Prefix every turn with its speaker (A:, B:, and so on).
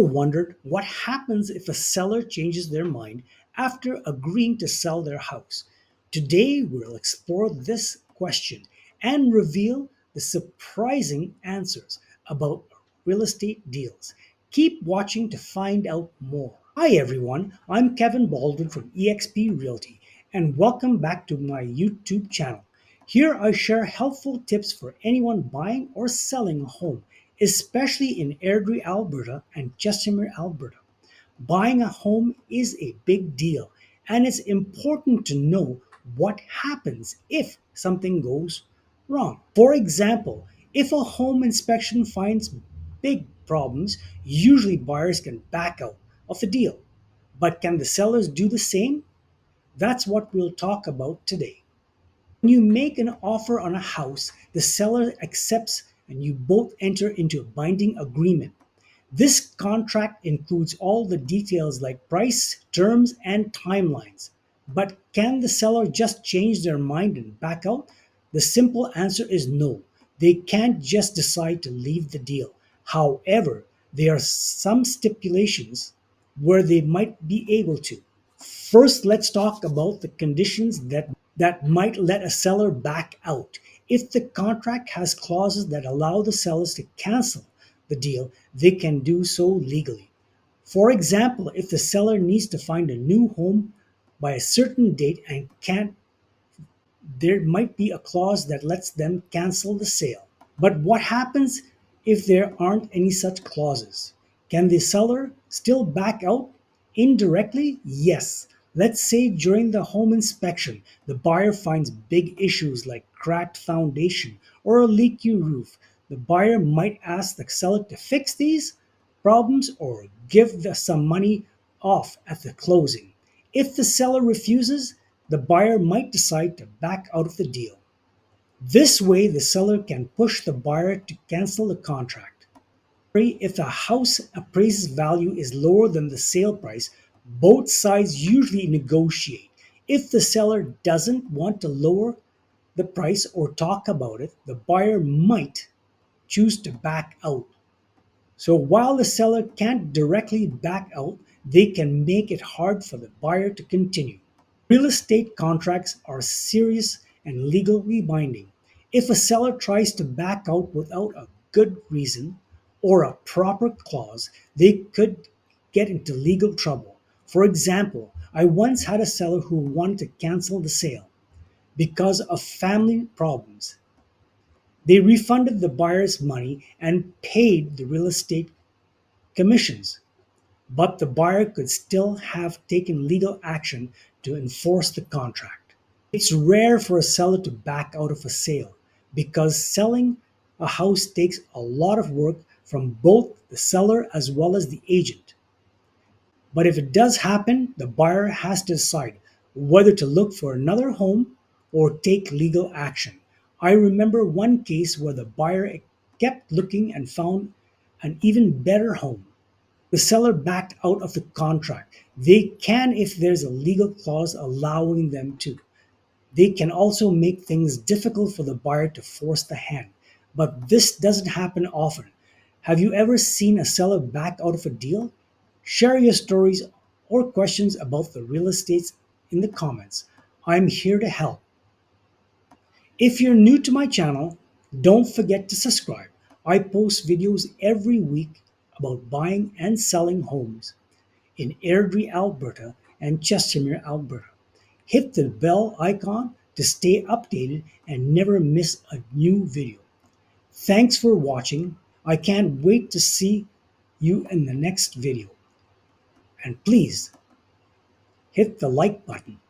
A: Wondered what happens if a seller changes their mind after agreeing to sell their house? Today, we'll explore this question and reveal the surprising answers about real estate deals. Keep watching to find out more. Hi, everyone. I'm Kevin Baldwin from eXp Realty, and welcome back to my YouTube channel. Here I share helpful tips for anyone buying or selling a home, especially in Airdrie, Alberta and Chestermere, Alberta. Buying a home is a big deal, and it's important to know what happens if something goes wrong. For example, if a home inspection finds big problems, usually buyers can back out of the deal. But can the sellers do the same? That's what we'll talk about today. When you make an offer on a house, the seller accepts and you both enter into a binding agreement. This contract includes all the details like price, terms, and timelines. But can the seller just change their mind and back out? The simple answer is no. They can't just decide to leave the deal. However, there are some stipulations where they might be able to. First, let's talk about the conditions that might let a seller back out. If the contract has clauses that allow the sellers to cancel the deal, they can do so legally. For example, if the seller needs to find a new home by a certain date and can't, there might be a clause that lets them cancel the sale. But what happens if there aren't any such clauses? Can the seller still back out indirectly? Yes. Let's say during the home inspection, the buyer finds big issues like cracked foundation or a leaky roof. The buyer might ask the seller to fix these problems or give some money off at the closing. If the seller refuses, the buyer might decide to back out of the deal. This way, the seller can push the buyer to cancel the contract. If a house appraised value is lower than the sale price, both sides usually negotiate. If the seller doesn't want to lower the price or talk about it, the buyer might choose to back out. So while the seller can't directly back out, they can make it hard for the buyer to continue. Real estate contracts are serious and legally binding. If a seller tries to back out without a good reason or a proper clause, they could get into legal trouble. For example, I once had a seller who wanted to cancel the sale because of family problems. They refunded the buyer's money and paid the real estate commissions, but the buyer could still have taken legal action to enforce the contract. It's rare for a seller to back out of a sale because selling a house takes a lot of work from both the seller as well as the agent. But if it does happen, the buyer has to decide whether to look for another home or take legal action. I remember one case where the buyer kept looking and found an even better home. The seller backed out of the contract. They can if there's a legal clause allowing them to. They can also make things difficult for the buyer to force the hand. But this doesn't happen often. Have you ever seen a seller back out of a deal? Share your stories or questions about the real estate in the comments. I'm here to help. If you're new to my channel, don't forget to subscribe. I post videos every week about buying and selling homes in Airdrie, Alberta and Chestermere, Alberta. Hit the bell icon to stay updated and never miss a new video. Thanks for watching. I can't wait to see you in the next video. And please hit the like button.